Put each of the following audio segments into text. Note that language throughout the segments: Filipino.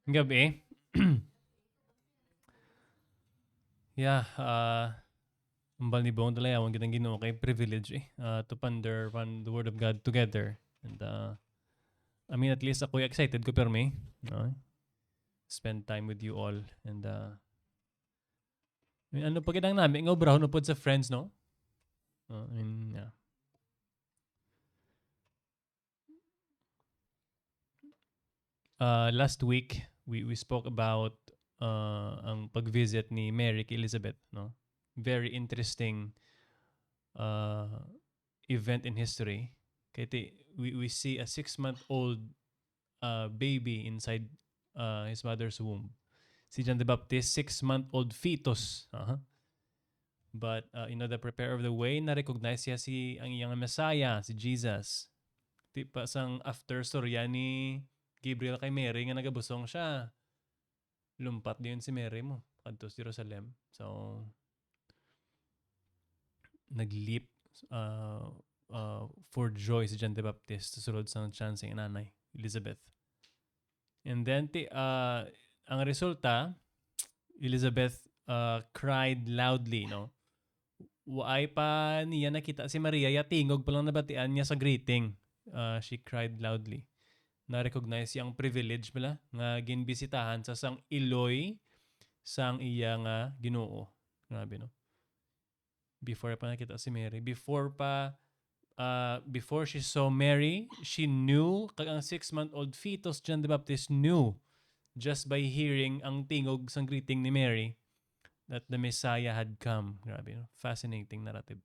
Gabi. Yeah, ang balnibong talaga ang kitang Ginoo kay privilege to ponder upon the word of God together. And I mean, at least ako excited ko permi, no? Spend time with you all. And I mean, ano pa kitang namin nga obrahon upod sa friends, no? I mean, yeah. Last week we spoke about ang pag-visit ni Mary kay Elizabeth, no? Very interesting event in history. Kaya we see a 6-month-old baby inside his mother's womb. Si John the Baptist, 6-month-old fetus. But the prepare of the way, na-recognize siya ang iyang Messiah, si Jesus. Di pa sang after storya ni Gabriel kay Mary nga nagabusong siya. Lumpat din si Mary mo kadto sa Jerusalem. So, nag-leap for joy si John the Baptist sa sulod sa chance ng nanay, Elizabeth. And then, ang resulta, Elizabeth cried loudly, no? Waay pa niya nakita si Maria, tingog pa lang nabatian niya sa greeting. She cried loudly. Na-recognize siyang privilege bala nga ginbisitahan sa sang iloy sang iya nga Ginoo. Grabe, no? Before pa nakita si Mary. Before she saw Mary, she knew, kag ang 6-month-old fetus, John the Baptist knew just by hearing ang tingog sang greeting ni Mary that the Messiah had come. Grabe, no? Fascinating narrative.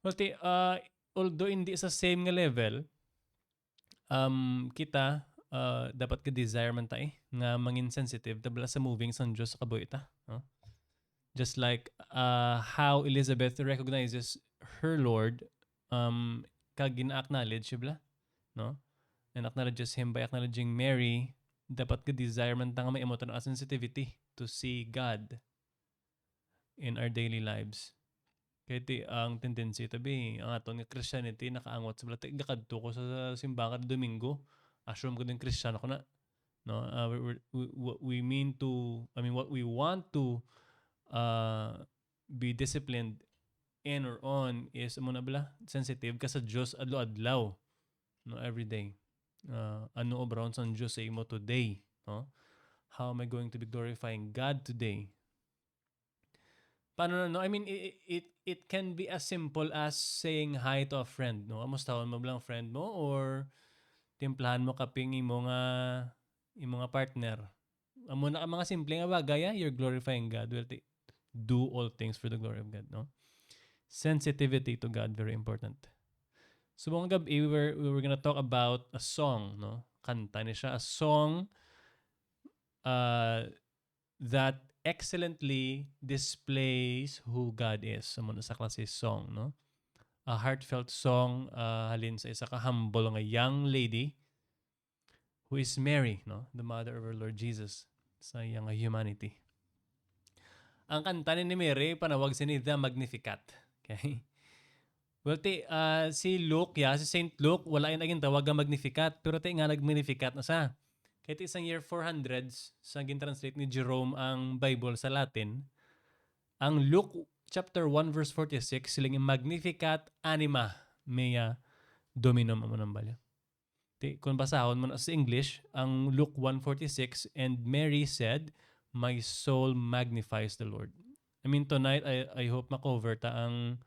Well, although hindi sa same nga level, kita dapat ka-desire man tayo nga mangin sensitive tabla sa moving sang Diyos sa kabuhita. No? Just like how Elizabeth recognizes her Lord, kag gina-acknowledge siya, no? And acknowledges him by acknowledging Mary, dapat ka-desire man ta nga may emotional sensitivity to see God in our daily lives. Kaya ang tendency tabi, ang aton nga Christianity nakaangot sa balati. Gakadto ko sa simbahan kada Domingo. Assume ko din Christian ako na. No? We mean to, what we want to be disciplined in or on is muna bala, sensitive ka sa Diyos adlaw-adlaw. No? Every day. Ano obraon sa Diyos sa imo today? No? How am I going to be glorifying God today? Paano na, no? I mean, it can be as simple as saying hi to a friend, no? Amustahon mo lang friend mo or timplahan mo kaping imo nga partner. Amo na mga simple nga bagay, you're glorifying God. Well, do all things for the glory of God, no? Sensitivity to God, very important. So, mga gabi, we were gonna talk about a song, no? Kanta ni siya. A song that excellently displays who God is. Muna sa klase song, no? A heartfelt song halin sa isa ka humble nga young lady who is Mary, no? The mother of our Lord Jesus sa iyang humanity. Ang kanta ni Mary, panawag si The Magnificat. Okay? Well, si Luke, si Saint Luke, wala yung naging tawag ang Magnificat, pero nga nag-Magnificat na sa. Kahit isang year 400s, sa gin-translate ni Jerome ang Bible sa Latin, ang Luke chapter 1 verse 46, silang yung Magnificat anima mea dominum amo ng balya. Kung basahon mo na sa English, ang Luke 1:46, and Mary said, "My soul magnifies the Lord." I mean, tonight, I hope makover ta ang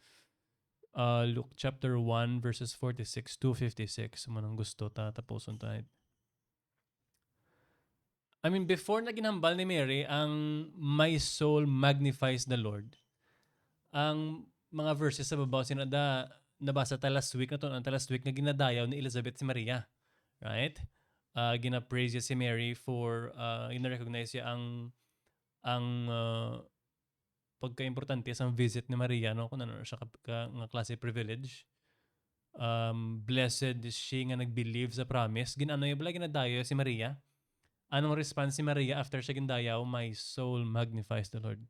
Luke chapter 1 verses 46 to 56. Manang gusto ta tapuson tonight. I mean, before na ginhambal ni Mary, ang "My soul magnifies the Lord," ang mga verses sa babaw sinada nabasa ta last week na to, ang last week na ginadayaw ni Elizabeth si Maria. Right? Gina-praise si Mary for, ina-recognize siya ang pagka-importante sa visit ni Maria, no? Kung ano siya nga klase privilege. Blessed is she nga nag-believe sa promise. Ginano yung bala ginadayo si Maria. Anong response ni Maria after siya gindayaw? My soul magnifies the Lord.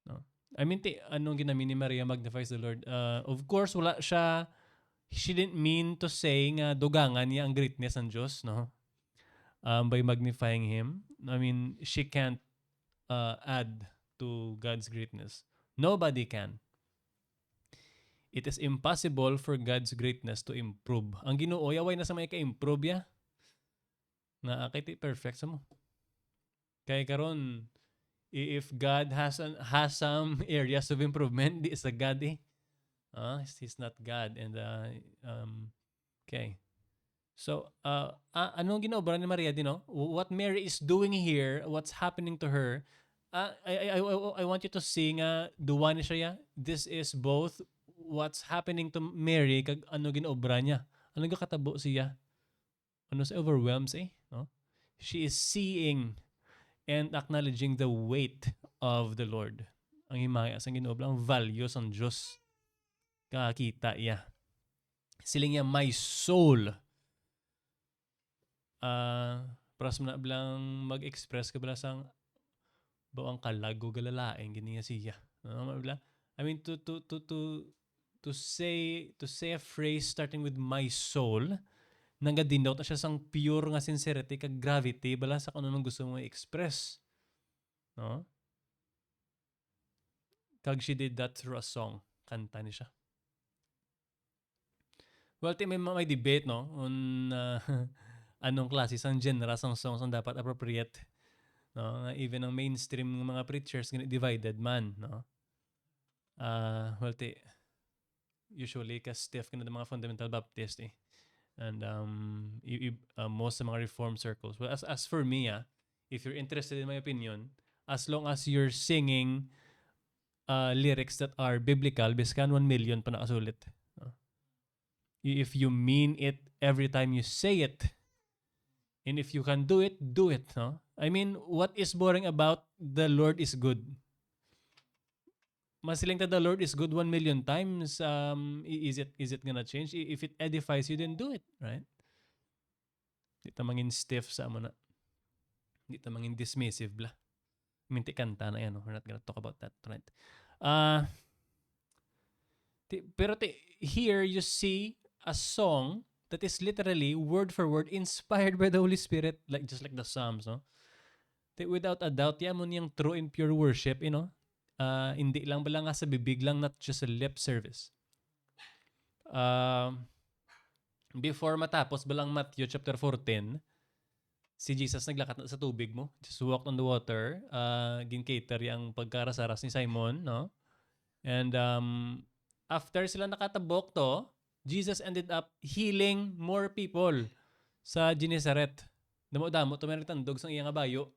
No? I mean, anong ginamin ni Maria magnifies the Lord? Of course, wala siya, she didn't mean to say nga dugangan niya ang greatness ng Diyos, no? By magnifying Him. I mean, she can't add to God's greatness. Nobody can. It is impossible for God's greatness to improve. Ang Ginoo, yaway na sa may ka-improve ya. Na akit perfect sa mo. Kaya karon, if God has some areas of improvement, di sa God eh. He's not God. And okay. So, anong ginobra ni Maria din, no? What Mary is doing here, what's happening to her, I want you to see nga duwa ni siya. This is both what's happening to Mary kag ano ginobra niya. Ano katabo siya? Ano sa overwhelms eh, no? She is seeing and acknowledging the weight of the Lord. Ang himaya sa ginobra, ang values ng Diyos. Kakita iya. Siling niya, my soul. Pras mo na bilang mag-express ka bala sang bawang kalago galalain giniya siya. I mean to say a phrase starting with my soul nanga denote na siya sang pure nga sincerity kag gravity bala sa kung anong gusto mo i-express. No? Kag she did that through a song. Kanta ni siya. Well, may debate, no? On anong klase sang genre sang songs ang dapat appropriate. No? Even ang mainstream ng mga preachers divided man, no? Well, usually kas stiff ka na ng mga fundamental Baptist eh. And most sa mga reform circles. Well, as for me, if you're interested in my opinion, as long as you're singing lyrics that are biblical, biskan 1 million pa nakasulit. If you mean it every time you say it, and if you can do it, do it. No? I mean, what is boring about the Lord is good? Masiling ta the Lord is good 1 million times. Is it gonna change? If it edifies you, then do it, right? Di ta mangin stiff sa amo na. Di ta mangin dismissive bla. Minti kanta na yan. No? We're not gonna talk about that tonight. Pero here you see a song that is literally word for word inspired by the Holy Spirit, like just like the Psalms, no? Without a doubt, yan mo niyang true and pure worship, you know? Hindi lang bala nga sa bibig lang, not just a lip service. Before matapos balang Matthew chapter 14, si Jesus naglakat sa tubig mo, just walked on the water, gin-cater yung pagkarasaras ni Simon, no? And after sila nakatabok to, Jesus ended up healing more people sa Genesaret. Damo-damo, tumerin tandog sa iyang abayo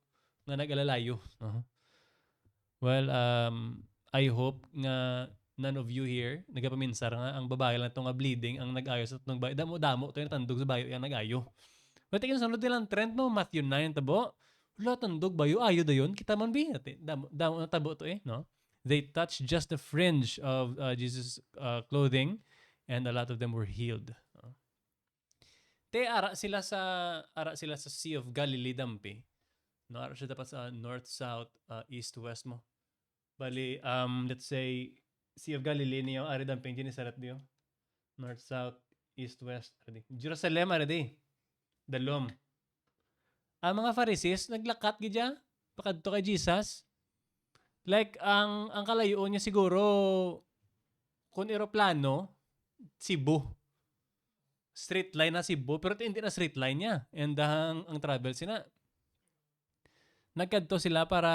nga nag-alalayo. Well, I hope nga none of you here nagapaminsar nga ang babae lang itong bleeding ang nag-ayo sa itong bayo. Damo-damo, tumerin tandog sa bayo yung nag-ayo. But tingin sunod nilang trend, no? Matthew 9, tabo. Wala tandog bayo, ayo da yun. Kita man bi. Damo na tabo to eh, no? They touched just the fringe of Jesus' clothing, and a lot of them were healed. Ara sila sa Sea of Galilee dampi. No, ara siya dapat sa north, south, east, west mo. Bali, let's say Sea of Galilee niyo ari dampi Genesaret niyo. North, south, east, west, ari. Jerusalem ari. Dalom. Ang mga Pharisees naglakat gidya pakadto kay Jesus. Like ang kalayoon niya siguro kung eroplano Cebu. Straight line na Cebu pero hindi na straight line niya. And ang travel sina nagkadto sila para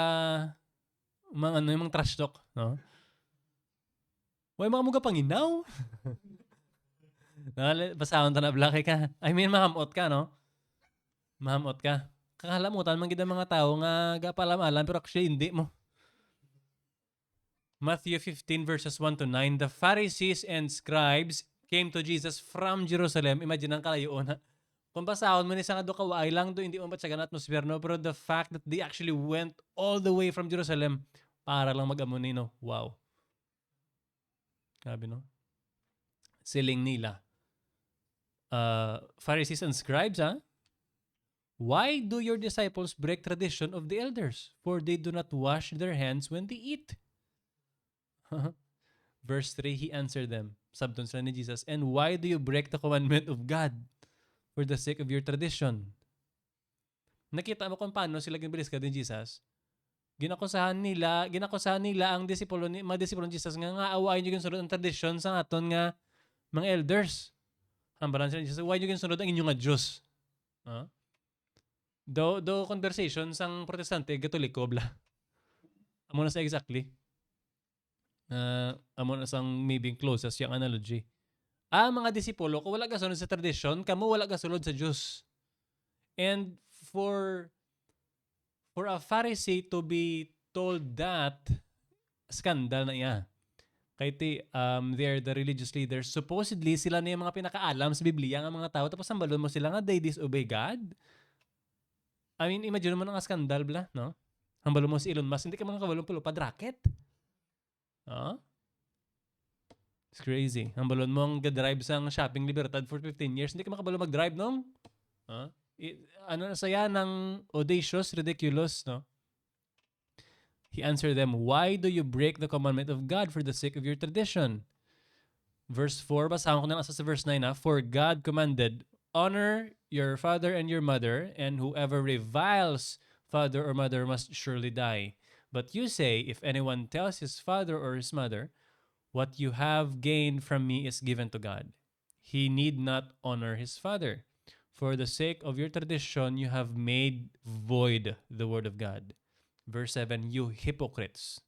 yung mga trash talk, no? Way mga muga panginaw. Basahon ta na black ka. I mean mahamot ka, no? Mahamot ka. Kakalamutan man gid mga tao nga gapalamalan pero actually hindi mo. Matthew 15 verses 1 to 9, the Pharisees and scribes came to Jesus from Jerusalem. Imagine ang kalayoon. Kung basahon mo ni sa nga do kawaay lang do, hindi mo batsagan atmosphere, no? Pero the fact that they actually went all the way from Jerusalem para lang mag-amo ni, no? Wow. Sabi, no? Siling nila. Pharisees and scribes, Why do your disciples break tradition of the elders? For they do not wash their hands when they eat. Verse 3, he answered them. Sabton sila ni Jesus, and why do you break the commandment of God for the sake of your tradition? Nakita mo kung paano sila ginbilis ka din Jesus? Ginakusahan nila ang mga disipulo ni Jesus nga awayin nyo sunod ang tradisyon sa aton nga mga elders. Hambalan sila ni Jesus, why nyo sunod ang inyong nga Diyos? Do conversation sang protestante, katoliko, bla. Amo na sa exactly. Amo na sang maybe closest yung analogy. Mga disipulo, kung wala ka sunod sa tradisyon, kamo wala ka sunod sa Diyos. And for a Pharisee to be told that, skandal na iya. Kaya they're the religious leaders. Supposedly, sila na yung mga pinakaalam sa Biblia ng mga tao. Tapos sambalon mo sila nga, they disobey God. I mean, imagine mo nga skandal, bla, no? Hambalon mo si Elon Musk, hindi ka mga kabalong pulupad racket. It's crazy. Hambalon mo ang drive sa shopping Libertad for 15 years, hindi ka makabalong mag-drive, no? Ano na saya ng audacious, ridiculous, no? He answered them, why do you break the commandment of God for the sake of your tradition? Verse 4, basahan ko na sa verse 9 na, for God commanded, honor your father and your mother, and whoever reviles father or mother must surely die. But you say, if anyone tells his father or his mother, what you have gained from me is given to God, he need not honor his father. For the sake of your tradition, you have made void the word of God. Verse 7, you hypocrites.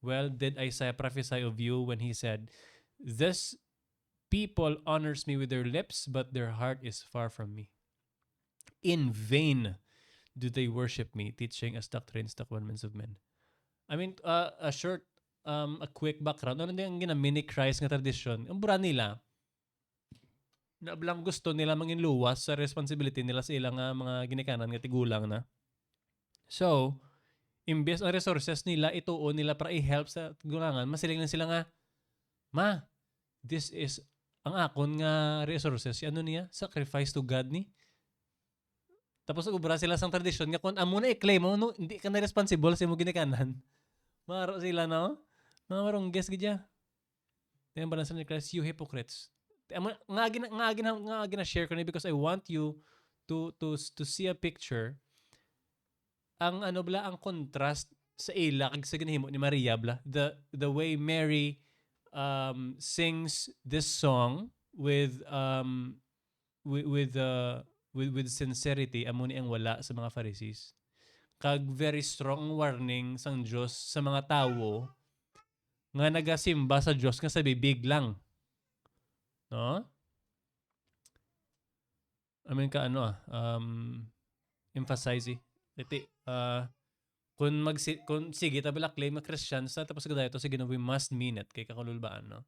Well, did Isaiah prophesy of you when he said, this people honors me with their lips, but their heart is far from me. In vain do they worship me, teaching as doctrines the commandments of men. I mean, a quick background. Ano din ang ginamini Christ nga tradisyon? Ang bura nila, na ablang gusto nila mangin luwas sa responsibility nila sa ilang mga ginikanan nga tigulang na. So, imbes ang resources nila, ituon nila para i-help sa tigulangan, masiling na sila nga, ma, this is ang akon nga resources, ano niya? Sacrifice to God ni. Tapos ubra sila sang tradisyon nga kung amo na i-claim mo, no, hindi ka na responsible sa imo ginikanan. Maro sila, no? Mga marungges gidya. Then balance ni Christ, you hypocrites. Nga share ko ni because I want you to see a picture ang ang contrast sa ila kag sa ginahimo ni Maria bla, the way Mary sings this song with sincerity, amo ni ang wala sa mga Pharisees. Kag very strong warning sang Dios sa mga tawo nga nagasimba sa Dios nga sa bibig lang. No? I mean emphasize kung sige tabla claim na Christian sa tapos gadayo to sige no, we must mean it kay kakululbaan, no?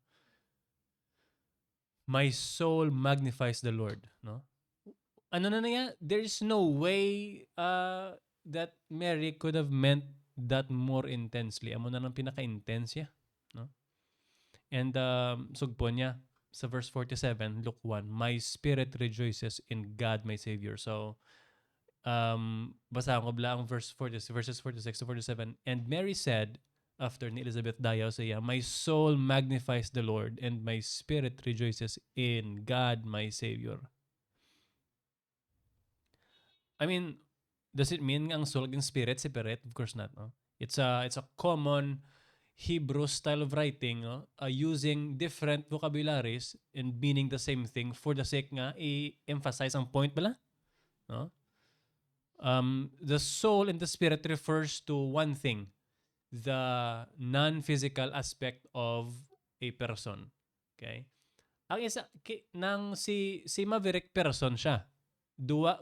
My soul magnifies the Lord, no? Ano na niya? There is no way that Mary could have meant that more intensely. Amo na nang pinaka-intense niya, no? And sugpo niya sa verse 47, Luke 1, my spirit rejoices in God my Savior. So, basahan ko ang verses 46 to 47. And Mary said, after ni Elizabeth dayaw sa iya, my soul magnifies the Lord, and my spirit rejoices in God my Savior. I mean, does it mean ang soul and spirit separate? Of course not. No? It's a common Hebrew style of writing, no? Using different vocabularies and meaning the same thing for the sake nga i-emphasize ang point bala. No? The soul and the spirit refers to one thing, the non-physical aspect of a person. Okay? Ang isa si Maverick person siya.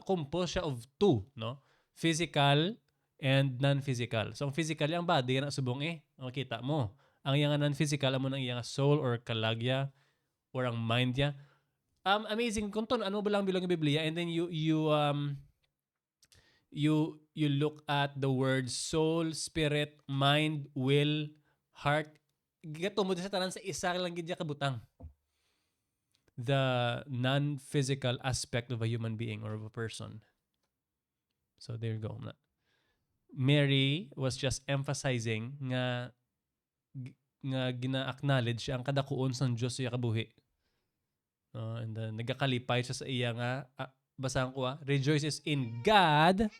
Composed siya of two, no? Physical and non-physical. So, ang physical yung body, yan ang subong makita mo. Ang iyang non-physical, amo ng iyang soul or kalagya or ang mind niya. Amazing. Kung to, ano ba lang bilang yung Biblia, and then you look at the words soul, spirit, mind, will, heart. Gato mo sa tanan sa isa lang gid kabutang. The non-physical aspect of a human being or of a person. So there you go. Mary was just emphasizing nga gina-acknowledge siya ang kadakuon sang Dios sa kabuhi. And then nagakalipay siya sa iya nga basahan ko rejoices in God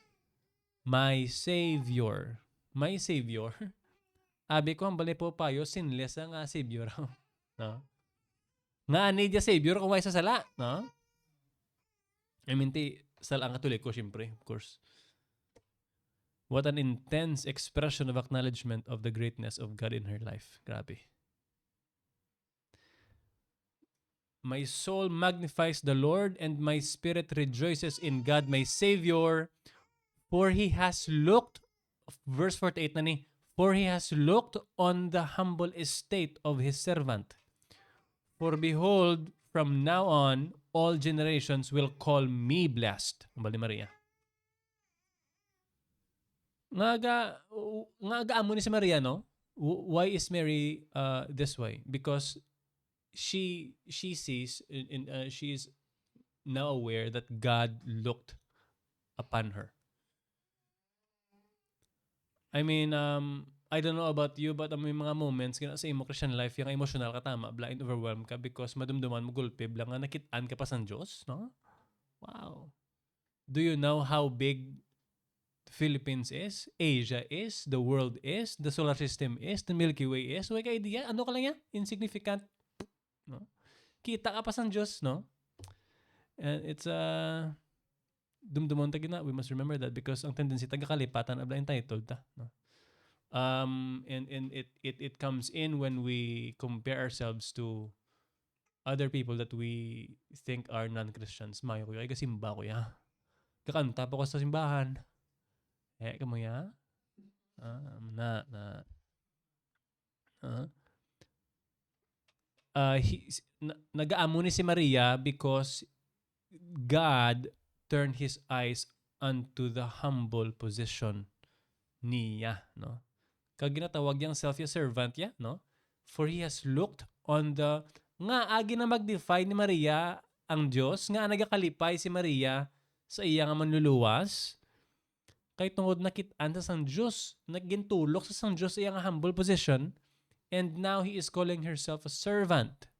my Savior. My Savior. Abi ko ang balay po payo sinless nga Savior. No? Nga ani dia Savior kung sa sala, no? I mean, sala ang Katoliko, syempre, of course. What an intense expression of acknowledgement of the greatness of God in her life. Grabe. My soul magnifies the Lord, and my spirit rejoices in God, my Savior, for He has looked, verse 48 na ni, for He has looked on the humble estate of His servant. For behold, from now on, all generations will call me blessed. Bali Maria. Nga amo ni si Maria, no? Why is Mary this way? Because she sees she is now aware that God looked upon her. I mean, I don't know about you, but may mga moments sa imo Christian life yung emotional ka tama, blind overwhelmed ka because madumduman mo gulpib lang nga nakitaan ka pa sa Diyos, no? Wow. Do you know how big Philippines is, Asia is, the world is, the solar system is, the Milky Way is? Huwag ka idea, ano ka lang yan? Insignificant. No? Kita ka pa sa Diyos, no? And it's dumdumon ta gina. We must remember that because ang tendency taga-kalipatan abla entitled ta, no? And it comes in when we compare ourselves to other people that we think are non-Christians. Mayo ko ay kasimba ko ya. Kakanta pa ko sa simbahan. Kamo ya? Nag-aamo ni si Maria because God turned His eyes unto the humble position niya, no? Kag ginatawag yang self-servant ya, no? For He has looked on the agi na mag-define ni Maria ang Dios, nga nagakalipay si Maria sa iya nga manluluwas. Kay tungod nakit-an sa sang Diyos, nagintulok sa sang Diyos sa iyang humble position, and now He is calling herself a servant.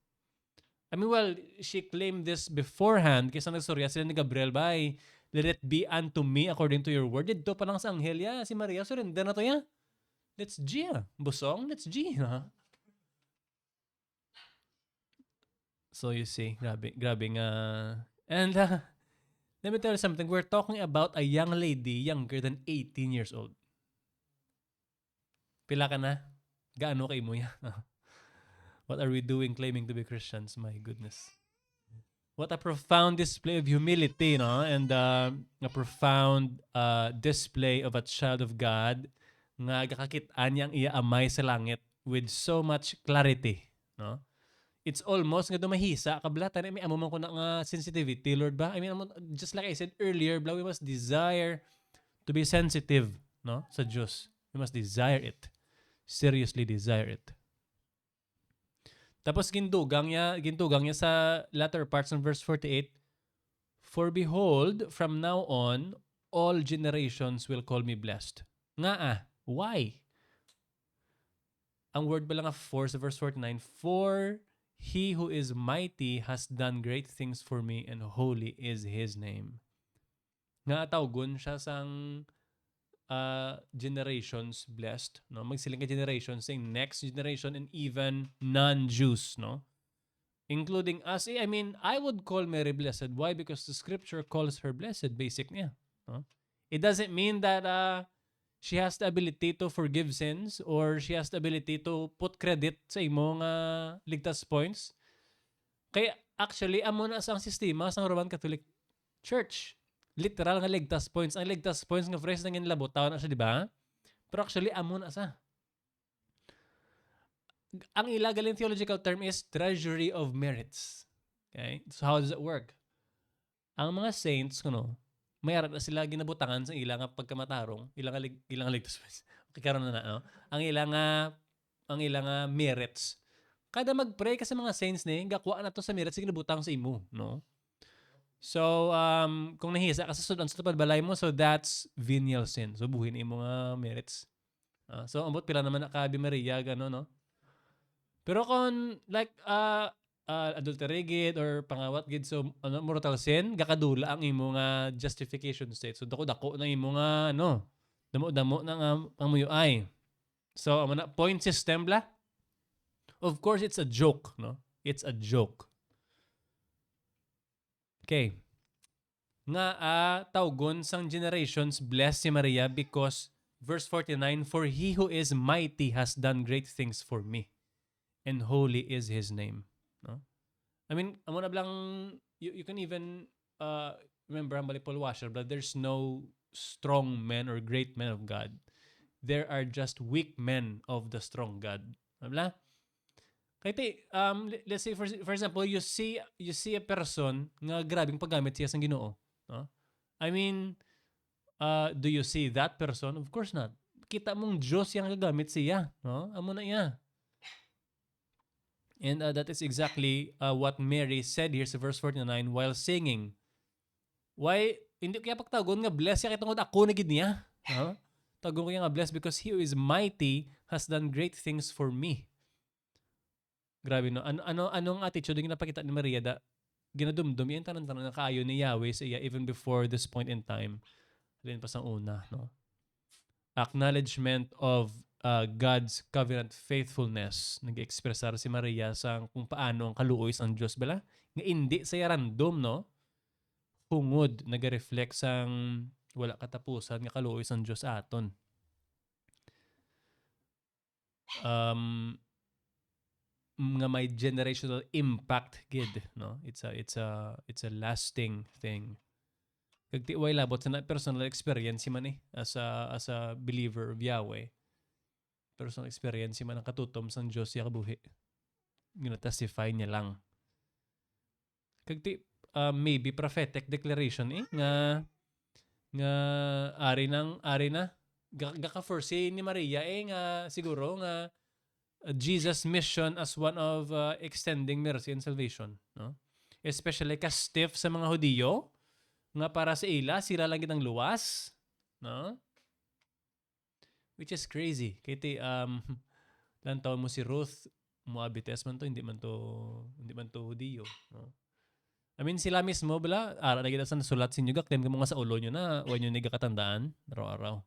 I mean, well, she claimed this beforehand kaysa nagsorya sila ni Gabriel, "Bay, let it be unto me according to your word." Dito pa lang sa anghel ya, si Maria, surrender na to ya. Let's G ya. Busong, let's G. Ha? So you see, grabe nga. And let me tell you something. We're talking about a young lady younger than 18 years old. Pila ka na? Gaano kay mo ya? What are we doing claiming to be Christians? My goodness. What a profound display of humility, no? And a profound display of a child of God nga gakakitaan niyang iya amay sa langit with so much clarity, no? It's almost nga dumahisa kablatan. I mean, amo man ko na nga sensitivity, Lord ba? I mean, just like I said earlier, we must desire to be sensitive, no? Sa Diyos. We must desire it. Seriously desire it. Tapos gintugang niya sa latter parts ng verse 48, for behold, from now on, all generations will call me blessed. Why? Ang word ba lang for sa verse 49, for He who is mighty has done great things for me, and holy is His name. Nga tawgon siya sang generations blessed, no? Magsiling ka generations, saying next generation and even non-Jews, no? Including us. I mean, I would call Mary blessed. Why? Because the scripture calls her blessed, basic niya. No? It doesn't mean that she has the ability to forgive sins or she has the ability to put credit sa imong ligtas points. Kaya actually, amo na sa sistema sa Roman Catholic Church. Literal nga ligtas points. Ang ligtas points nga phrase na ginlabot, tawag na siya, di ba? Pero actually, amo na sa. Ang ilagaling theological term is treasury of merits. Okay? So how does it work? Ang mga saints, may arat na sila ginabutangan sa ilang pagkamatarong, ilang ligtas points. Okay, karon na no? Ang ilang merits. Kada mag-pray ka sa mga saints ni, gakwa na to sa merits sa ginabutang sa imo, no? So, kung nahisa ka sa sudan sa tupad balay mo, so that's venial sin. So, buhin mo nga merits. So, ambot pila naman na ka Ave Maria, gano, no? Pero kung, like, adultery gid or pangawat gid, so, mortal sin, gakadula ang imo nga justification state. So, dako-dako na imo nga, damo-damo na nga pangmuyuay. So, amo na, point system bla. Of course, it's a joke, no? It's a joke. Okay. Nga tawgon sang generations bless si Maria because verse 49, for he who is mighty has done great things for me and holy is his name. No? I mean, amo na blang you can even remember ang Paul Washer, but there's no strong men or great men of God. There are just weak men of the strong God. Bla? Kaya let's say for example, you see a person nga grabing paggamit siya sa Ginoo. No? I mean, do you see that person? Of course not. Kita mong Diyos yang gagamit siya. No? Amo na iya. And that is exactly what Mary said here sa verse 49 while singing. Why? Hindi kaya pagtagon nga bless siya kitungod ako na gid niya. No? Tagon ko nga bless because he who is mighty has done great things for me. Grabe no. Anong attitude yung napakita ni Maria da ginadumdum yan tanan-tanan na kaayo ni Yahweh sa iya even before this point in time. Halin pa sa una, no? Acknowledgement of God's covenant faithfulness. Nag-expressar si Maria sa kung paano ang kaluoy sang Diyos bala. Nga hindi sa random, no? Hungod, nag-reflect sang wala katapusan nga kaluoy sang Diyos aton. Nga may generational impact gid, no? It's a lasting thing. Kag ti way labot sa personal experience man as a believer of Yahweh. Personal experience man ang katutom sang Dios ya kabuhi. Gina-testify niya lang. Kag ti maybe prophetic declaration nga ari na gaka-foresee ni Maria nga siguro nga Jesus' mission as one of extending mercy and salvation, no? Especially ka-stiff sa mga Hudiyo nga para sa ila sila lang gid ang luwas, no? Which is crazy. Kaya lang taon mo si Ruth, Moabites man to, hindi man to Hudiyo, no? I mean, sila mismo bala, ara na gid sa nasulat sinyo gaktem ka mga sa ulo nyo na wa nyo ni gakatandaan araw-araw.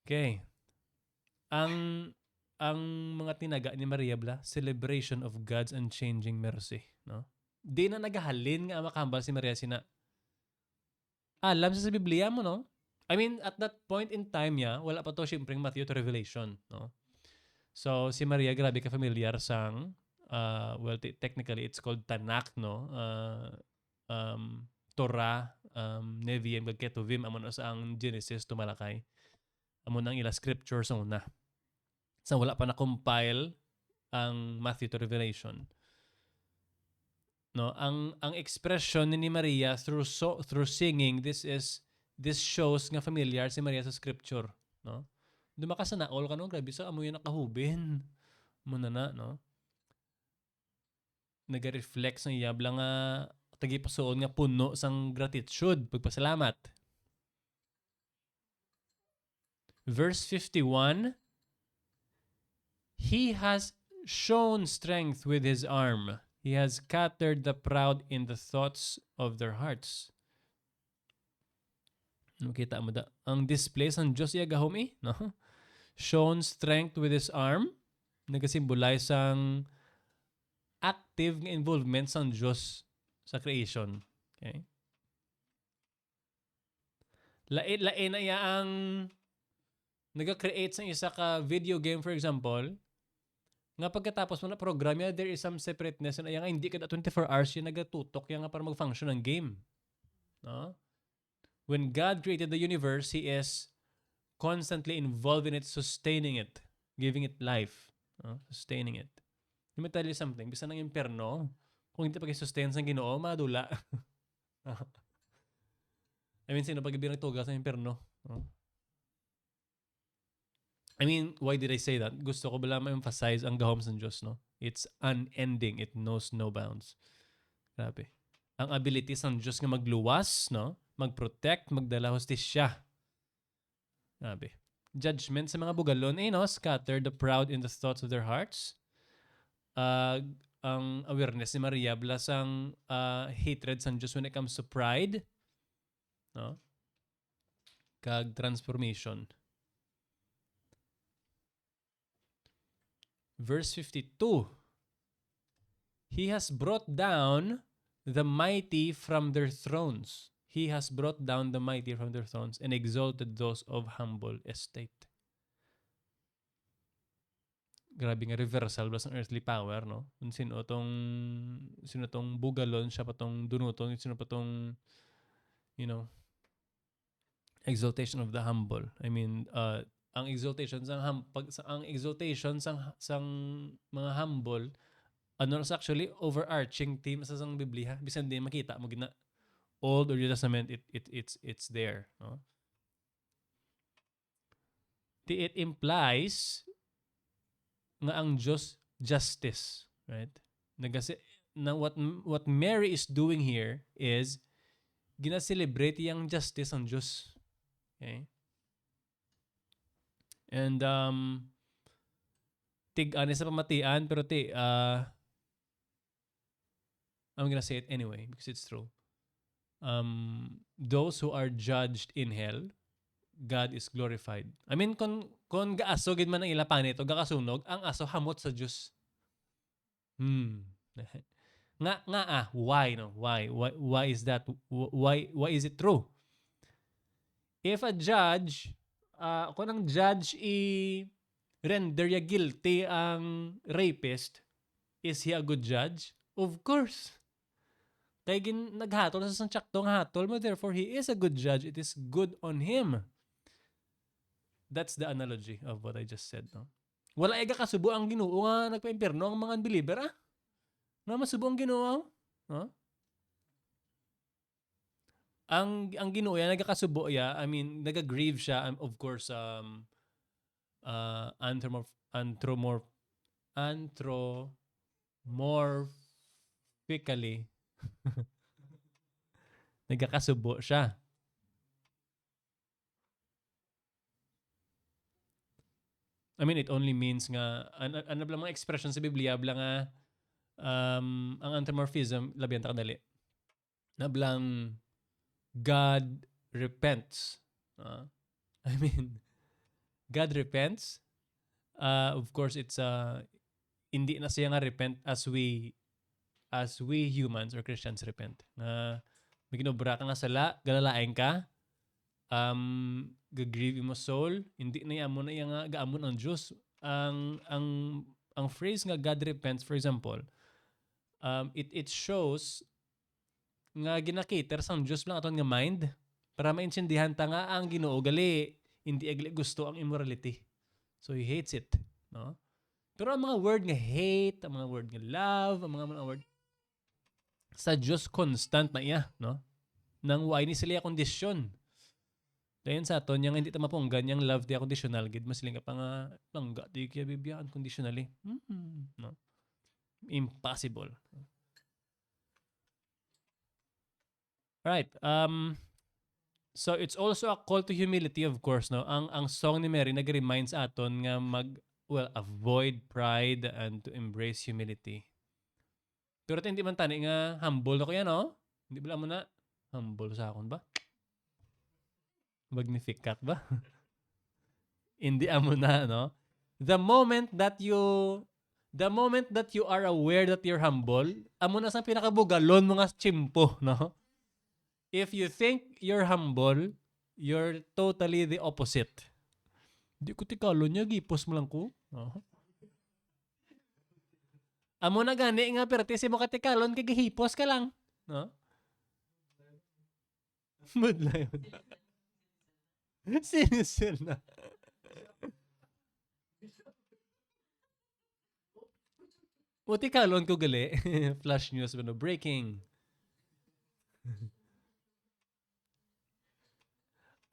Okay. Ang mga tinaga ni Maria bla, celebration of God's unchanging mercy, no? Di na nagahalin nga makahambal si Maria sina. Alam sa Biblia mo, no? I mean, at that point in time wala pa to syempre Matthew to Revelation, no? So si Maria grabe ka familiar sang well technically it's called Tanakh, no? Torah, Nevi'im, Ketuvim, amo na sa ang Genesis to Malakay. Amo nang ila scriptures sa una. So wala pa na-compile ang Matthew to Revelation. No, ang expression ni Maria through singing, this shows nga familiar si Maria sa scripture, no? Dumaka sa naol ka no, grabe sa amoy nakahubin. Muna na, no? Naga-reflect sa iyabla nga tagipasuon nga puno sang gratitude, pagpasalamat. Verse 51, he has shown strength with his arm. He has scattered the proud in the thoughts of their hearts. Makita mo da. Ang display sang Diyos iya gahom no? Shown strength with his arm. Nagasimbolize ang active involvement sang Diyos sa creation. Okay? Lain na iya ang naga-create sang isa ka video game, for example, nga pagkatapos mo na program ya, there is some separateness na nga hindi kada 24 hours yung nagatutok yan nga para mag-function ng game. No? When God created the universe, He is constantly involved in it, sustaining it, giving it life, sustaining it. Let me tell you something, bisa ng impyerno, kung hindi pag-sustain sa Ginoo, madula. I mean, sino pag-ibig nagtugas sa impyerno? I mean, why did I say that? Gusto ko bala ma-emphasize ang gahom sa Diyos, no? It's unending. It knows no bounds. Grabe. Ang abilities ng Diyos nga magluwas, no? Mag-protect, magdala hostisya. Grabe. Judgment sa mga bugalon, no? Scatter the proud in the thoughts of their hearts. Ang awareness ni Maria blas ang hatred sa Diyos when it comes to pride, no? Kag transformation. Verse 52. He has brought down the mighty from their thrones. He has brought down the mighty from their thrones and exalted those of humble estate. Grabe nga reversal blas ng earthly power, no? Sino tong bugalon, siya pa tong dunuton, sino pa tong, exaltation of the humble. I mean, ang exaltation sang mga humble, actually overarching theme sa sang Biblia. Bisan din makita mo gina Old or New Testament, it's there, no? It implies nga ang Diyos justice, right? What Mary is doing here is gina-celebrate yung justice ng Diyos. Okay? And tig-ani sa pamatian, pero I'm gonna say it anyway because it's true. Those who are judged in hell, God is glorified. I mean, kung gaaso gid man ang ilapan ito, gakasunog, ang aso hamot sa Diyos. Why, no? Why is that? Why is it true? If a judge, kung ang judge i-render ya guilty ang rapist, is he a good judge? Of course. Kaya naghatol sa sangtsaktong hatol mo, therefore he is a good judge. It is good on him. That's the analogy of what I just said, no? Wala ega kasubo ang Ginoo nga nagpa-impierno ang mga unbeliever, Na masubo ang Ginoo, no? Ang Ginoo ya nagakasubo ya, I mean, nagagrieve siya, of course, anthropomorphically. Nagakasubo siya. I mean, it only means nga, ano blang mga expression sa Biblia, blang nga, ang anthropomorphism, labi ang takadali. Na blang, God repents. I mean, God repents. Of course, it's, hindi na siya nga repent as we humans or Christians repent. May ginobra ka nga sala, galalain ka, gagrieve mo soul, hindi na yan mo na yung gaamon ang Diyos. Ang phrase nga God repents, for example, it shows nga ginakiter sang Diyos lang aton nga mind para maintindihan ta nga ang Ginoo gali hindi agli gusto ang immorality. So he hates it, no? Pero ang mga word nga hate, ang mga word nga love, ang mga word sa Diyos constant na iya, no? Nang why ni sila kondisyon. Dayon sa aton yang hindi ta mapunggan yang love ti conditional gid masiling ka pa nga langga di kaya bibiyaan conditionally. No? Impossible. Right. So it's also a call to humility, of course, no? Ang song ni Mary nag-remind sa aton nga avoid pride and to embrace humility. Pero hindi man tani nga humble na ko yan, no? Hindi ba mo na humble sa akon ba? Magnificat ba? Hindi amo na, no? The moment that you are aware that you're humble, amo na sa pinakabugalon mga chimpo, no? If you think you're humble, you're totally the opposite. Di ko tikalo niya, gipos mo lang ko. Amo na gani nga, pero tisi mo katikalon, kagihipos ka lang. No? Madla yun. Sinisil na. O tikalon ko gali. Flash news, breaking.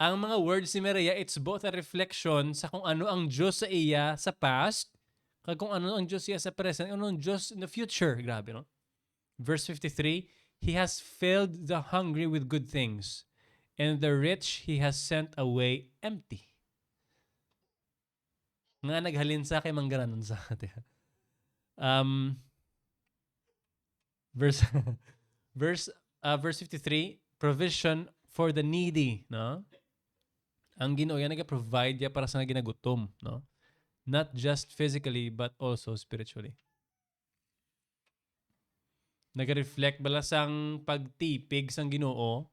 Ang mga words ni Maria, it's both a reflection sa kung ano ang Diyos sa iya sa past, kag kung ano ang Diyos siya sa present, ano ang Diyos in the future. Grabe, no? Verse 53, He has filled the hungry with good things, and the rich He has sent away empty. Nga naghalin sa kay manggaranon sa atin. Verse verse 53, provision for the needy, no? Ang Ginoo yan nag-provide ya para sa ginagutom, no? Not just physically but also spiritually. Nag-reflect bala sang pagtipig sang Ginoo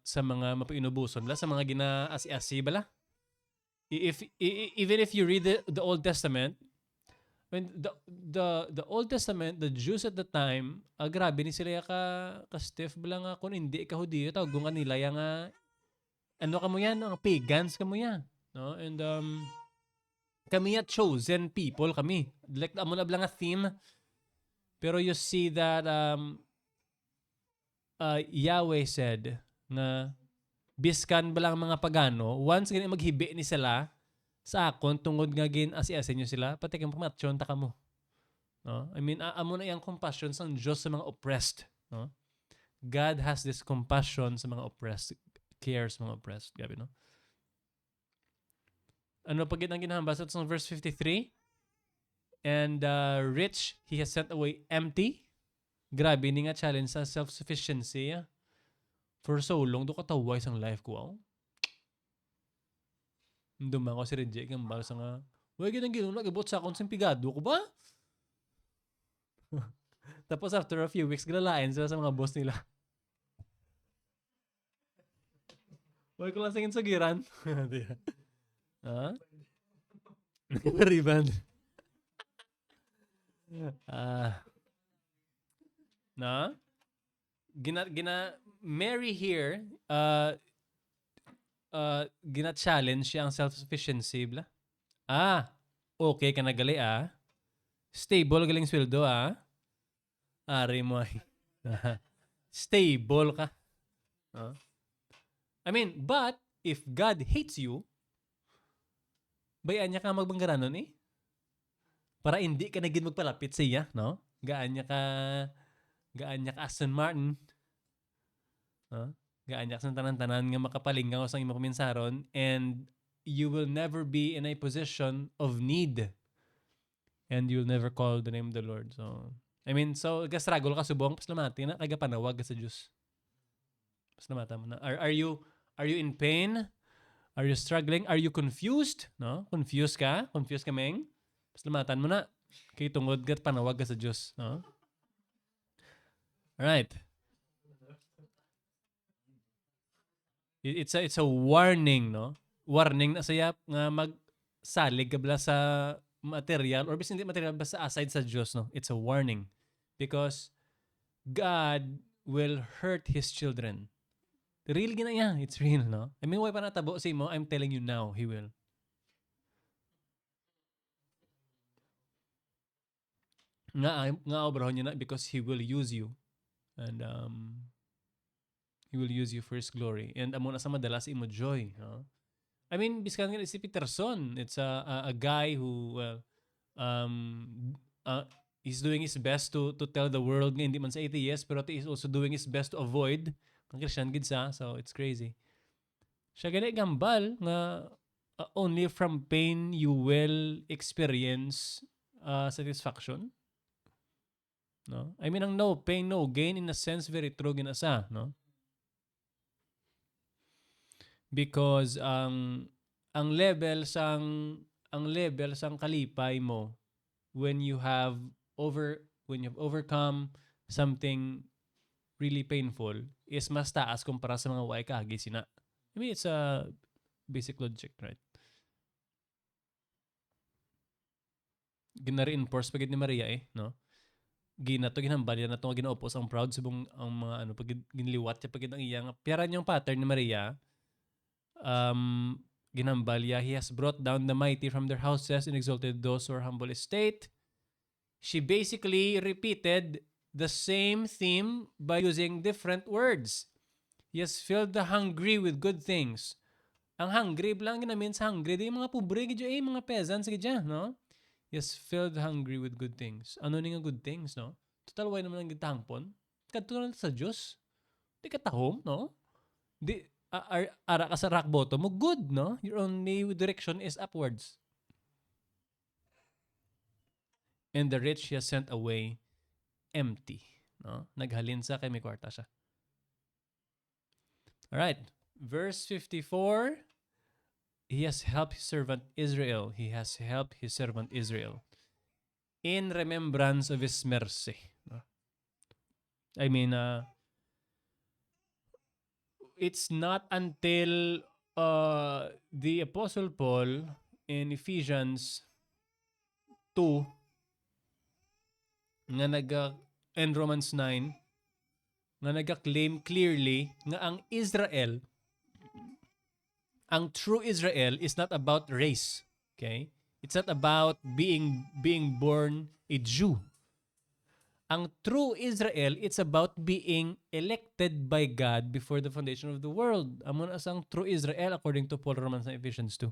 sa mga mapainubuson bala, sa mga ginaasi-asi bala. Even if you read the Old Testament, when the Old Testament, the Jews at the time, grabe ni sila ka stiff bala nga kung hindi ka Hudiyo tawag kung kanila ya nga ano ka mo yan, ang pagans ka mo yan, no? And kami ya chosen people kami. Like amo na bala nga theme. Pero you see that Yahweh said na biskan ba lang mga pagano, once ganyan maghibi ni sila sa akon tungod nga gin asi-asi nyo sila, pati kang pamatyon ta ka mo. No? I mean, amo na yung compassion sa Diyos sa mga oppressed. No? God has this compassion sa mga oppressed, cares sa mga oppressed. Gabi, no? Ano pag ang ginahambas sa verse 53? And rich, He has sent away empty. Grabe, ni nga challenge sa self-sufficiency. For so long, do kataway sang life ko. Duman ko si Reject ang bala sa nga, wala ginang ginong nag-abot sa akong simpigado ko ba? Tapos after a few weeks, galalain sila sa mga boss nila. Wala ko lang singin sa giran. Ha? Rebound. Na? Mary here, gina-challenge siya ang self-sufficiency. Bla? Okay ka na gali Stable galing sweldo Ari mo ay. Stable ka. I mean, but if God hates you, bayaan niya ka magbanggaranon para hindi ka naging magpalapit sa iya, no? Gaan niya ka Aston Martin. Gaan niya ka sa tanan-tanan nga makapalingaw sa imong kuminsaron, and you will never be in a position of need. And you'll never call the name of the Lord. So, I mean, so struggle ka subong, paslamati na kaya panawag ka sa Diyos. Paslamata mo na. Are you in pain? Are you struggling? Are you confused? No? Confused ka? Confused ka, Meng? Paslamatan mo na. Kaya tungod ka panawag ka sa Diyos. No? Alright. It's a warning, no? Warning na sayap nga magsalig ka bala sa material, or bis hindi material, basta aside sa Diyos, no? It's a warning. Because God will hurt His children. Real gina yan. It's real, no? I mean, why pa natabo si mo? I'm telling you now, He will. Nga obrahon niya na because He will use you. And He will use you for His glory. And amo na sa madalas imo joy, no? I mean, biskan nga si Peterson. It's a guy who, well, he's doing his best to tell the world nga hindi man sa atheist, pero he is also doing his best to avoid ang Christian gid sa, so it's crazy. Siya gani gambal nga only from pain you will experience satisfaction. No? I mean, ang no pain, no gain, in a sense, very true ginasa, no? Because ang level sang kalipay mo when you've overcome something really painful is mas taas kumpara sa mga way kaagi sina. I mean, it's a basic logic, right? Gina-reinforce pagid ni Maria no? Ginhambal yan na itong ginaupos ang proud subong ang mga pag ginliwat siya pagid ang iyang piyaran yung pattern ni Maria. Ginhambal ya, He has brought down the mighty from their houses and exalted those who are humble estate. She basically repeated the same theme by using different words. He has filled the hungry with good things. Ang hungry lang ginamin sa hungry, di mga pobre gidyo mga peasants gidya, no? He has filled the hungry with good things. Ano ni nga good things, no? Total, why naman ang gitangpon? Kadto na sa Diyos. Di ka tahom, no? Di, ara ka sa rock bottom mo, good, no? Your only direction is upwards. And the rich he has sent away empty. No? Naghalin sa kay may kwarta siya. Alright. Verse 54. He has helped his servant Israel. He has helped his servant Israel in remembrance of his mercy. No? I mean, it's not until the Apostle Paul in Ephesians 2 nga and Romans 9 nga nagka-claim clearly nga ang Israel, ang true Israel is not about race. Okay? It's not about being born a Jew. Ang true Israel, it's about being elected by God before the foundation of the world. Amon asang true Israel according to Paul, Romans and Ephesians 2.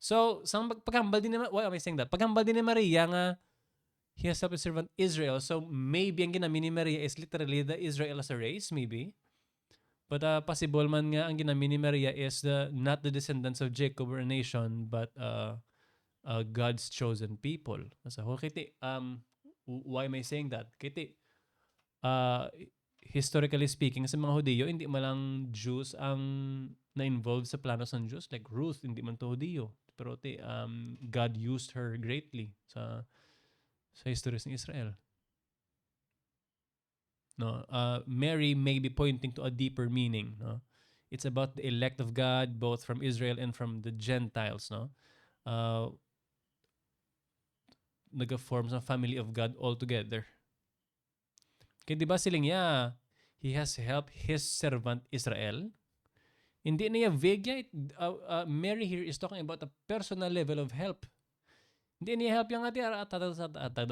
So, paghambal din naman, why am I saying that? Paghambal din ni Maria nga he has helped his servant Israel. So, maybe ang ginamit ni Maria is literally the Israel as a race, maybe. But possible man nga ang ginamit ni Maria is not the descendants of Jacob or a nation, but God's chosen people. As a whole, kiti, why am I saying that? Kiti, historically speaking, sa mga Hudiyo, hindi malang Jews ang na-involved sa planos ng Diyos. Like Ruth, hindi man to Hudiyo. Pero God used her greatly sa history ng Israel. No, Mary may be pointing to a deeper meaning. No, it's about the elect of God, both from Israel and from the Gentiles. No, nag-form sa family of God altogether. Kaya diba siling he has helped his servant Israel. Hindi niya vague. Mary here is talking about a personal level of help. Hindi niya help yung ati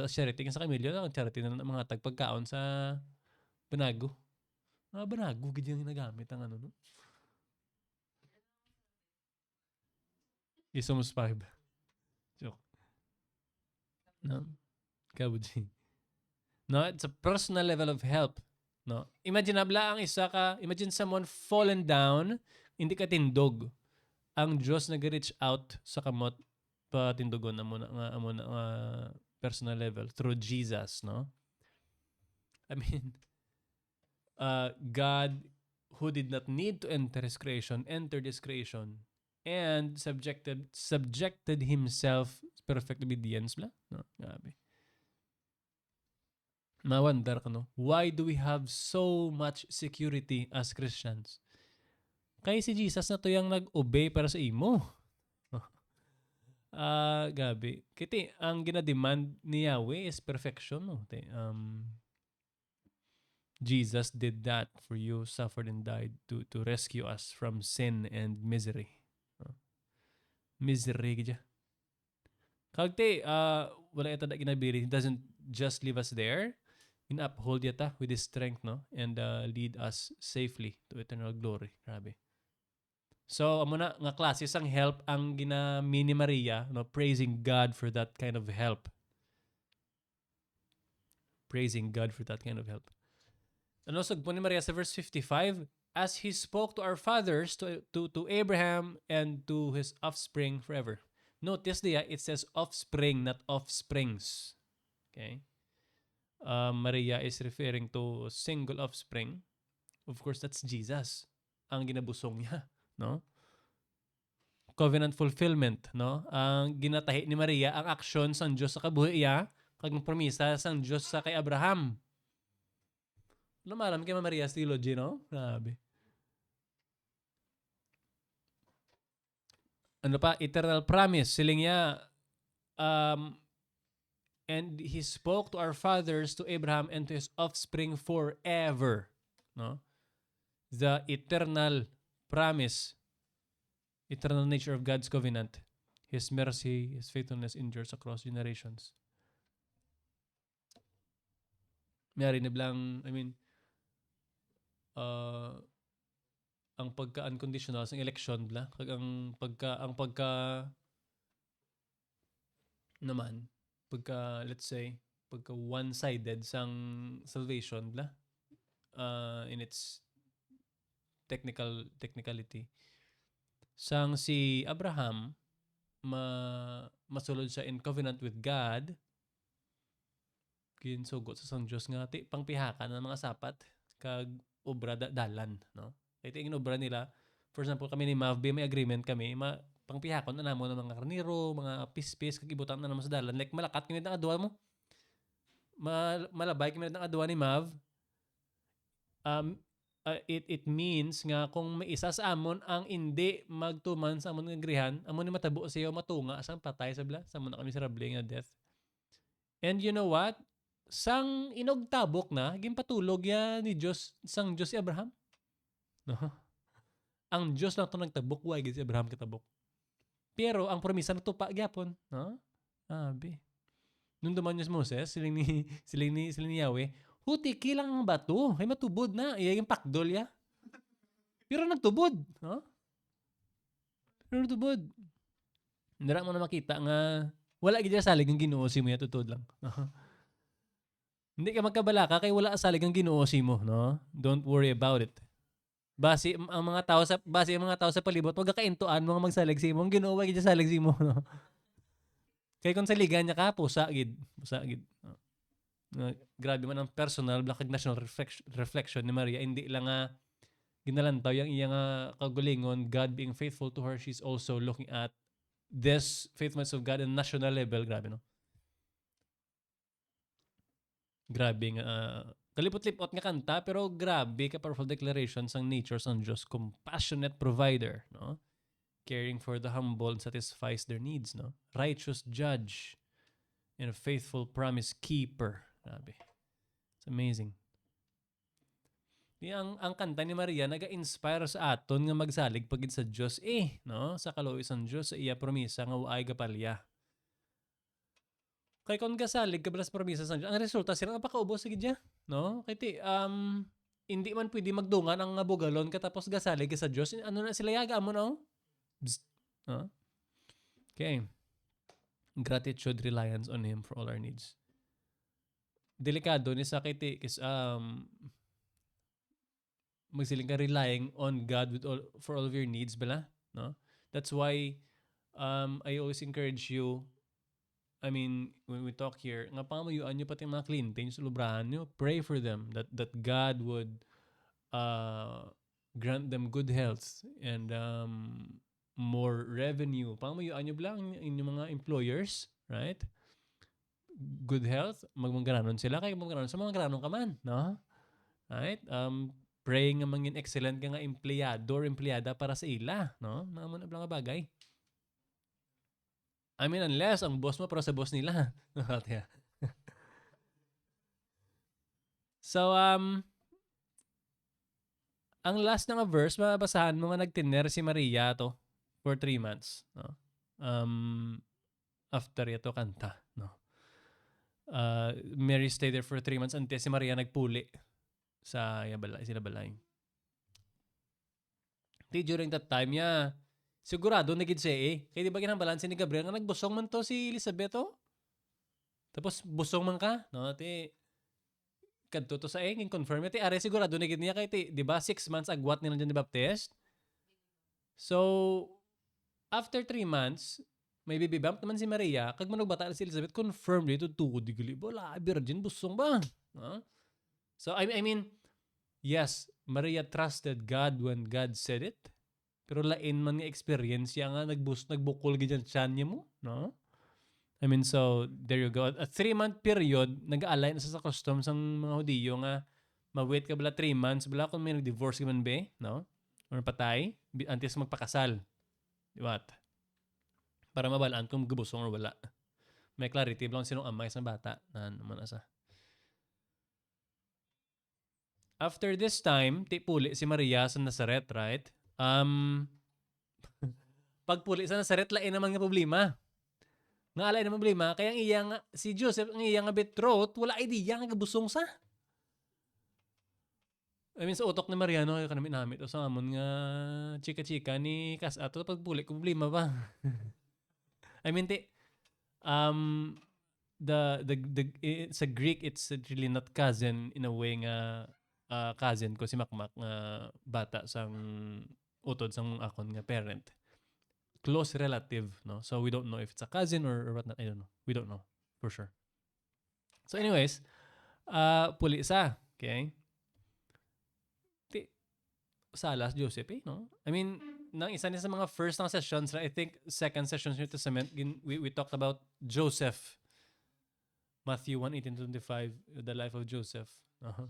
charity sa kamilyo. Charity na mga tagpagkaon sa Banago. Banago, ganyan yung nagamit ang ano, no? Isomos 5. Joke. No? Kabuji. No, it's a personal level of help. No? Imagine someone fallen down, hindi ka tindog. Ang Diyos nag-reach out sa kamot patindogon na muna personal level through Jesus, no? I mean, God who did not need to enter his creation entered his creation and subjected himself perfect obedience bla, no? Grabe. Mawandar ka, no? Why do we have so much security as Christians? Kaya si Jesus na to yung nag-obey para sa imo. Gabi. Kiti, ang ginademand ni Yahweh is perfection, no? Jesus did that for you, suffered and died to rescue us from sin and misery. Misery gidya. Kagte, wala ito na ginabiri. He doesn't just leave us there. In-uphold yata with his strength, no? And lead us safely to eternal glory. Grabe. So, amo na nga klase sang help ang ginamit ni Maria, no? Praising God for that kind of help. Praising God for that kind of help. Ano sagpo ni Maria sa verse 55, as he spoke to our fathers, to Abraham and to his offspring forever. Notice diya, it says offspring, not offsprings. Okay? Maria is referring to single offspring. Of course, that's Jesus. Ang ginabusong niya, no? Covenant fulfillment, no? Ang ginatahi ni Maria ang aksyon sang Dios sa kabuhi iya, kag promisa sang Dios sa kay Abraham. Lumalam kay Maria's theology, no? Grabe. Ano pa? Eternal promise. Siling niya, and he spoke to our fathers, to Abraham, and to his offspring forever. No? The eternal promise, eternal nature of God's covenant, his mercy, his faithfulness endures across generations. Mayari na blang, ang pagka-unconditional sa election bla, kag ang pagka naman, let's say, pagka one-sided sang salvation la in its technicality. Sang si Abraham masulod siya in covenant with God, kinsugot sa sang Dios nga ti pangpihakan ng mga sapat kag obra dalan, no? Kaya tingin obra nila, for example kami ni Mavbe may agreement kami, pangpihakon na namo ng mga karniro, mga pispis kag ibutan na naman sa dalan, like malakat kami ng adwa mo. Malabay kami ng adwa ni Mav. It means nga kung may isa sa amon ang hindi magtuman sa amon nga grihan, amon ni matabo siya matunga sang patay sabla, sa amon na kami miserable nga death. And you know what? Sang inogtabok na, ginpatulog ya ni Diyos, sang Diyos si Abraham. No? Ang Diyos lang ito nagtabok, why si Abraham katabok. Pero ang promisa natupa gyapon, no? Abi. Nung duman niya si Moses, siling ni Yahweh, huti kilang ang bato, ay matubod na, iya yung pakdol ya. Pero nagtubod, no? Pero nagtubod. Ndara mo na makita nga wala gid salig ang Ginoo si mo ya tutod lang. Hindi ka magkabalaka kay wala salig ang Ginoo si mo, no? Don't worry about it. Base ang mga tao sa palibot, wag ka kaintuan mga magsalig si mo. Ang Ginoo gid salig si mo, no? Kay kung saligan niya ka, pusa gid. No? Grabe man ang personal black national reflection ni Maria, hindi lang nga ginalantaw yang iya nga kagulingon, God being faithful to her, she's also looking at this faithfulness of God in national level. Grabe, no? Grabe nga kalipot-lipot nga kanta, pero grabe ka powerful declaration sang nature sang Diyos, compassionate provider, no? Caring for the humble and satisfies their needs, no? Righteous judge and a faithful promise keeper. Grabe. It's amazing. Ang kanta ni Maria naga-inspire sa aton nga magsalig pagid sa Dios no? Sa kaluoy sang Dios sa iya promisa nga waay gapalya. Kay kung gasalig ka sa promisa sang Dios, ang resulta sila napakaubos sigid ya, no? Kay hindi man pwede magdungan ang bugalon katapos gasalig ka sa Dios. Ano na sila yaga mo no? No? Okay. Gratitude, reliance on Him for all our needs. Delikado ni sa kiti magsiling ka relying on God for all of your needs bala, no? That's why I always encourage you, I mean, when we talk here, nga pamayuan nyo pati mga kliyente nyo sa lubrahan nyo, pray for them that God would grant them good health and more revenue. Pamayuan nyo lang inyong mga employers, right? Good health, magmanggaranon sila, kaya magmanggaranon sa mga garanon ka man, no? Right? Pray nga mangin excellent ka nga empleyado or empleyada para sa ila, no? Naman na blang bagay. I mean, unless ang boss mo para sa boss nila. So, ang last na nga verse, mababasahan mo nga nagtiner si Maria to for 3 months. No? After ito kanta. No? Mary stayed there for 3 months until si Maria nagpuli sa balay. During that time, sigurado nagid siya Kaya di ba ginambalansin ni Gabriel nga nagbusong man to si Elizabeth Tapos busong man ka, no? Kadto to sa confirm ti are sigurado nagid niya kay di ba 6 months agwat nila ni Baptist. So after 3 months, may baby bump naman si Maria, kag manugbata si Elizabeth, confirmed dito tuod digili wala virgin busong ba? No? So I mean, yes, Maria trusted God when God said it. Pero lain man nga experience nga nagbukol gid siya niya mo, no? I mean, so there you go. A 3-month period, nag-aalay na sa customs ng mga Hudiyo nga ma-wait ka bala 3 months bala kung may nag-divorce ka man be, no? Or patay, antes magpakasal. Di ba? Para mabalaan kung gubusong or wala. May clarity lang sinong amay sa bata na naman asa. After this time, puli si Maria sa Nazaret, right? Pagpuli sa Nazaret, lain naman nga problema. Nga alay naman problema, kaya si Joseph, ang iyang betrothed, wala idea nga gabusong sa. I mean, sa utok ni Mariano, kaya kanami namin ito sa amon nga chika-chika ni Kasato, pagpuli ko problema ba? I mean, sa Greek it's really not cousin in a way nga cousin ko si Makmak nga bata sang utod sang akon nga parent. Close relative, no? So we don't know if it's a cousin or whatnot. I don't know. We don't know for sure. So anyways, puli sa, okay? Salas Joseph, no? I mean, nang isa niya sa mga first na sessions, I think second sessions New Testament, we talked about Joseph. Matthew 1:18-25, the life of Joseph. Uh-huh.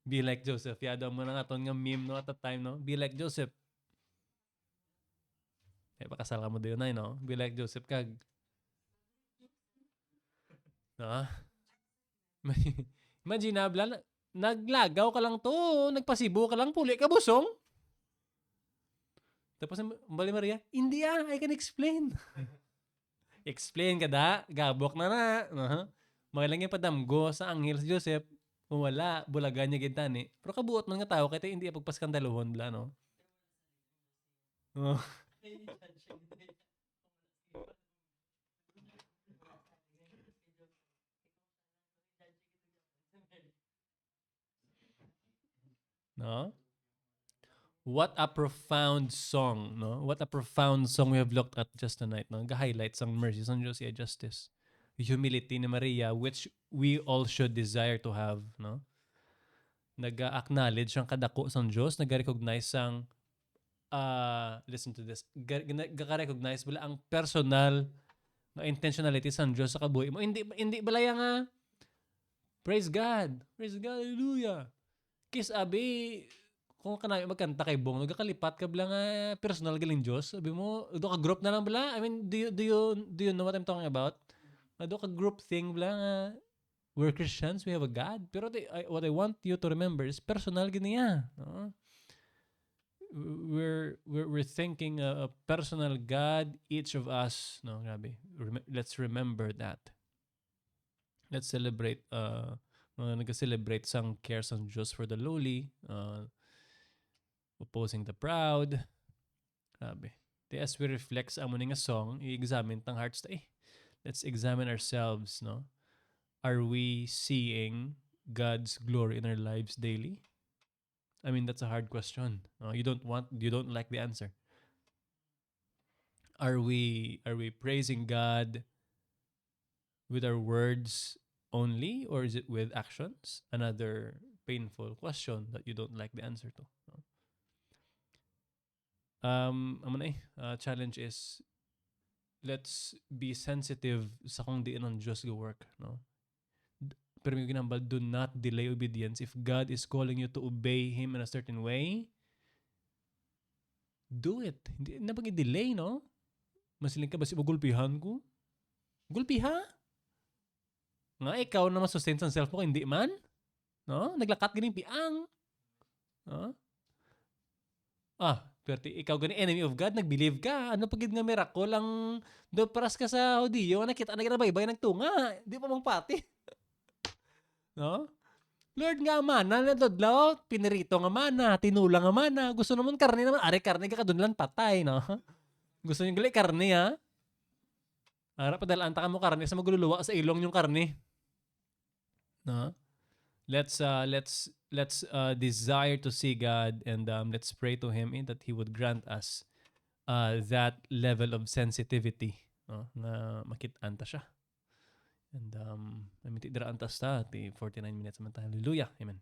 Be like Joseph. Yada mo na nga ito nga meme no at that time, no? Be like Joseph. Pakasal ka mo doon na, no? Be like Joseph kag. No? Imagine na, naglagaw ka lang to, nagpasibo ka lang, puli ka busong. Tapos, Bali Maria, hindi I can explain. Explain ka da, gabok na na. Uh-huh. Magalang yung padamgo sa anghel si Joseph, wala, bulagan niya gintani. Pero kabuot man nga tao, kaya hindi pagpaskandalohon, bla, no? Oh. No? What a profound song, no? What a profound song we have looked at just tonight, no? Ga-highlights ang mercy ng Diyos, justice. Humility ni Maria, which we all should desire to have, no? Nag-acknowledge ang kadako sang Diyos, nag-recognize ang listen to this, nag-recognize bala ang personal na intentionality sang Diyos sa kabuhi mo. Hindi balaya nga, praise God, hallelujah. Kiss abi, kung kanayo magkanta kay Bong, nagkakalipat ka bala nga personal galing Diyos. Sabi mo, do ka group na lang bala? I mean, do you know what I'm talking about? Do ka group thing bala nga, we're Christians, we have a God. Pero what I want you to remember is personal ganiya. No? We're thinking a personal God, each of us. No, grabe. Let's remember that. Let's celebrate, nag-celebrate sang cares ng Diyos for the lowly, opposing the proud. Grabe. As we reflect sa amo nga song, i-examine tang hearts ta let's examine ourselves, no? Are we seeing God's glory in our lives daily? I mean, that's a hard question. You don't like the answer. Are we praising God with our words only, or is it with actions? Another painful question that you don't like the answer to. Challenge is, let's be sensitive sa kung diin ang Diyos go work, no? Pero may ginambal, do not delay obedience. If God is calling you to obey Him in a certain way, do it. Hindi na pag-delay, no? Masiling ka ba si magulpihan ko? Gulpiha? Nga, ikaw na masustain sa self mo, hindi man? No? Naglakat ganing piang. No? Pero ikaw gani enemy of God, nag-believe ka. Ano pagid nga miracle ang do paras ka sa Hudiyo, nakita na ginabaybay nagtunga. Di pa mong pati. No? Lord nga mana, nadodlaw, pinirito nga mana, tinula nga mana. Gusto naman karne naman, are karne ka doon lang patay, no? Gusto niyo gali karne, ha? Ara padalaan ta ka mo karne sa magululuwa sa ilong yung karne. No? Let's desire to see God, and let's pray to Him that He would grant us that level of sensitivity, no? Na makitaan ta siya. And namitid ra antas ta, 49 minutes man tayo. Hallelujah. Amen.